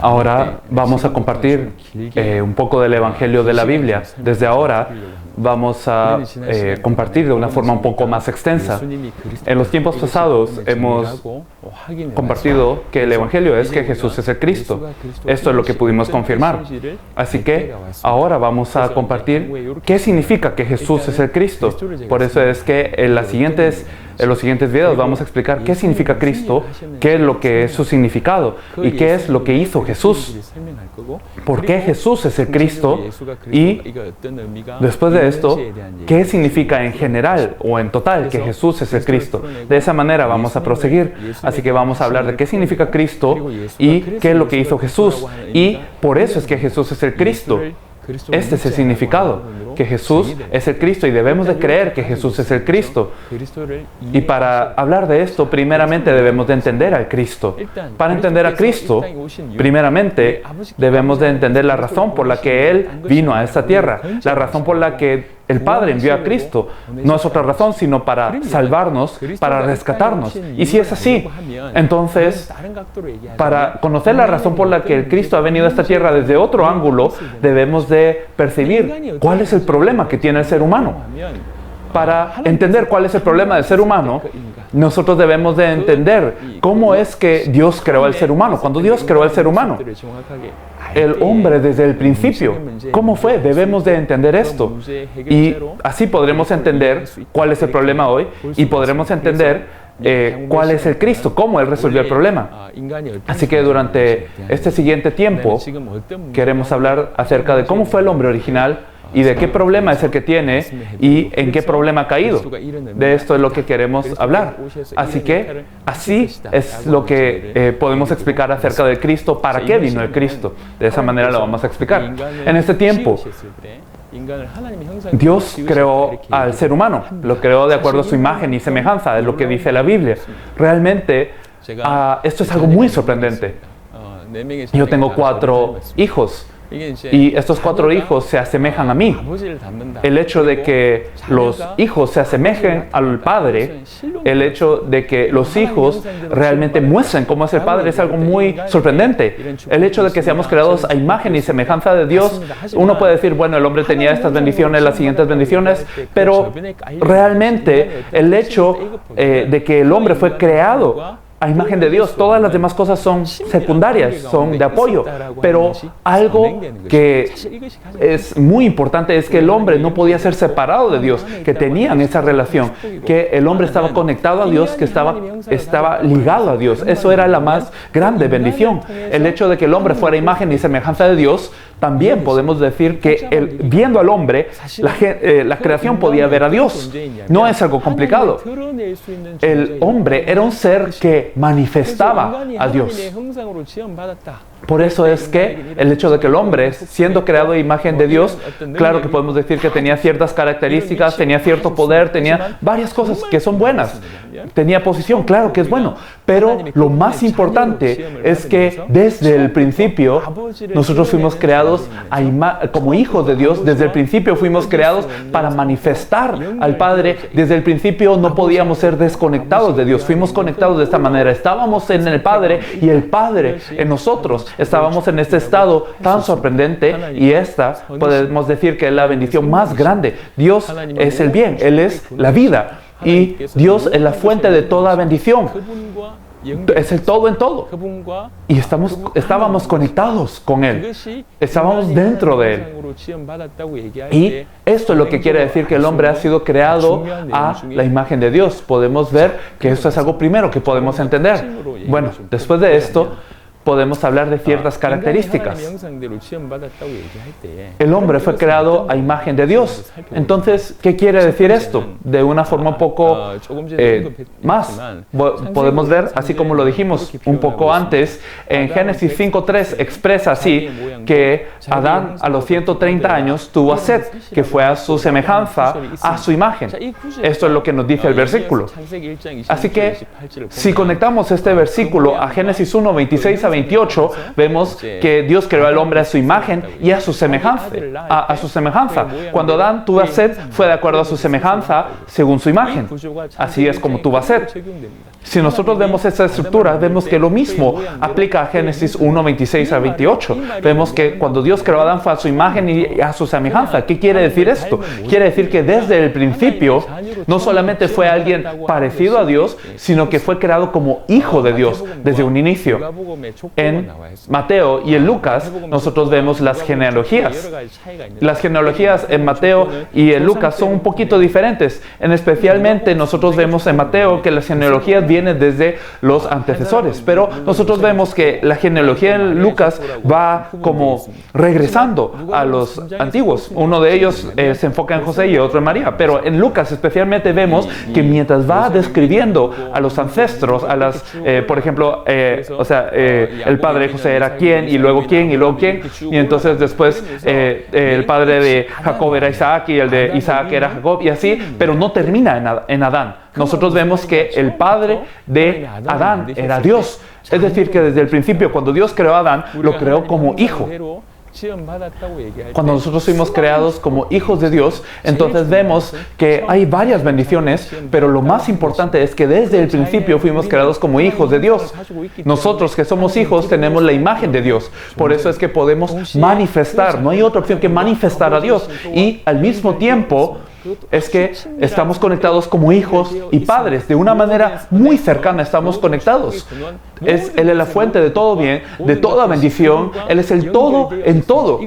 Ahora vamos a compartir un poco del Evangelio de la Biblia. Desde ahora vamos a compartir de una forma un poco más extensa. En los tiempos pasados hemos compartido que el Evangelio es que Jesús es el Cristo. Esto es lo que pudimos confirmar. Así que ahora vamos a compartir qué significa que Jesús es el Cristo. Por eso es que en los siguientes videos vamos a explicar qué significa Cristo, qué es lo que es su significado y qué es lo que hizo Jesús. ¿Por qué Jesús es el Cristo? Y después de esto, ¿qué significa en general o en total que Jesús es el Cristo? De esa manera vamos a proseguir. Así que vamos a hablar de qué significa Cristo y qué es lo que hizo Jesús. Y por eso es que Jesús es el Cristo. Este es el significado, que Jesús es el Cristo y debemos de creer que Jesús es el Cristo. Y para hablar de esto, primeramente debemos de entender al Cristo. Para entender a Cristo, primeramente debemos de entender la razón por la que Él vino a esta tierra, la razón por la que el Padre envió a Cristo. No es otra razón, sino para salvarnos, para rescatarnos. Y si es así, entonces, para conocer la razón por la que el Cristo ha venido a esta tierra desde otro ángulo, debemos de percibir cuál es el problema que tiene el ser humano. Para entender cuál es el problema del ser humano, nosotros debemos de entender cómo es que Dios creó al ser humano. Cuando Dios creó al ser humano, el hombre desde el principio, ¿cómo fue? Debemos de entender esto. Y así podremos entender cuál es el problema hoy y podremos entender cuál es el Cristo, cómo Él resolvió el problema. Así que durante este siguiente tiempo queremos hablar acerca de cómo fue el hombre original y de qué problema es el que tiene y en qué problema ha caído. De esto es lo que queremos hablar. Así que así es lo que podemos explicar acerca del Cristo, para qué vino el Cristo. De esa manera lo vamos a explicar. En este tiempo, Dios creó al ser humano, lo creó de acuerdo a su imagen y semejanza, es lo que dice la Biblia. Realmente, esto es algo muy sorprendente. Yo tengo 4 hijos. Y estos 4 hijos se asemejan a mí. El hecho de que los hijos se asemejen al Padre, el hecho de que los hijos realmente muestren cómo es el Padre, es algo muy sorprendente. El hecho de que seamos creados a imagen y semejanza de Dios, uno puede decir, bueno, el hombre tenía estas bendiciones, las siguientes bendiciones, pero realmente el hecho de que el hombre fue creado a imagen de Dios, todas las demás cosas son secundarias, son de apoyo, pero algo que es muy importante es que el hombre no podía ser separado de Dios, que tenían esa relación, que el hombre estaba conectado a Dios, que estaba ligado a Dios. Eso era la más grande bendición. El hecho de que el hombre fuera imagen y semejanza de Dios, también podemos decir que viendo al hombre, la creación podía ver a Dios. No es algo complicado. El hombre era un ser que manifestaba a Dios. Por eso es que el hecho de que el hombre, siendo creado a imagen de Dios, claro que podemos decir que tenía ciertas características, tenía cierto poder, tenía varias cosas que son buenas. Tenía posición, claro que es bueno. Pero lo más importante es que desde el principio nosotros fuimos creados como hijos de Dios. Desde el principio fuimos creados para manifestar al Padre. Desde el principio no podíamos ser desconectados de Dios. Fuimos conectados de esta manera. Estábamos en el Padre y el Padre en nosotros. Estábamos en este estado tan sorprendente y esta podemos decir que es la bendición más grande. Dios es el bien, Él es la vida y Dios es la fuente de toda bendición. Es el todo en todo. Y estábamos conectados con Él. Estábamos dentro de Él. Y esto es lo que quiere decir que el hombre ha sido creado a la imagen de Dios. Podemos ver que esto es algo primero que podemos entender. Bueno, después de esto, podemos hablar de ciertas características. El hombre fue creado a imagen de Dios. Entonces, ¿qué quiere decir esto? De una forma un poco más. Podemos ver, así como lo dijimos un poco antes, en Génesis 5:3 expresa así que Adán a los 130 años tuvo a Set, que fue a su semejanza, a su imagen. Esto es lo que nos dice el versículo. Así que, si conectamos este versículo a Génesis 1:26 a 28, vemos que Dios creó al hombre a su imagen y a su semejanza. Cuando Adán tuvo a Set, fue de acuerdo a su semejanza según su imagen. Así es como tuvo a Set. Si nosotros vemos esa estructura, vemos que lo mismo aplica a Génesis 1, 26 a 28. Vemos que cuando Dios creó a Adán fue a su imagen y a su semejanza. ¿Qué quiere decir esto? Quiere decir que desde el principio no solamente fue alguien parecido a Dios, sino que fue creado como hijo de Dios desde un inicio. En Mateo y en Lucas nosotros vemos las genealogías. Las genealogías en Mateo y en Lucas son un poquito diferentes. Especialmente nosotros vemos en Mateo que las genealogías vienen desde los antecesores, pero nosotros vemos que la genealogía en Lucas va como regresando a los antiguos. Uno de ellos se enfoca en José y otro en María, pero en Lucas especialmente vemos que mientras va describiendo a los ancestros, a las, por ejemplo, el padre de José era quién y luego quién, y entonces después el padre de Jacob era Isaac y el de Isaac era Jacob, y así, pero no termina en Adán. Nosotros vemos que el padre de Adán era Dios. Es decir, que desde el principio, cuando Dios creó a Adán, lo creó como hijo. Cuando nosotros fuimos creados como hijos de Dios, entonces vemos que hay varias bendiciones, pero lo más importante es que desde el principio fuimos creados como hijos de Dios. Nosotros que somos hijos tenemos la imagen de Dios. Por eso es que podemos manifestar, no hay otra opción que manifestar a Dios. Y al mismo tiempo es que estamos conectados como hijos y padres. De una manera muy cercana estamos conectados. Él es la fuente de todo bien, de toda bendición. Él es el todo en todo.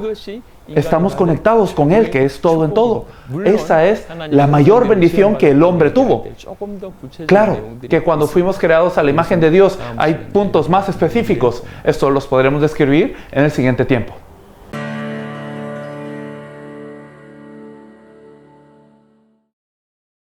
Estamos conectados con Él, que es todo en todo. Esa es la mayor bendición que el hombre tuvo. Claro, que cuando fuimos creados a la imagen de Dios hay puntos más específicos. Esto los podremos describir en el siguiente tiempo.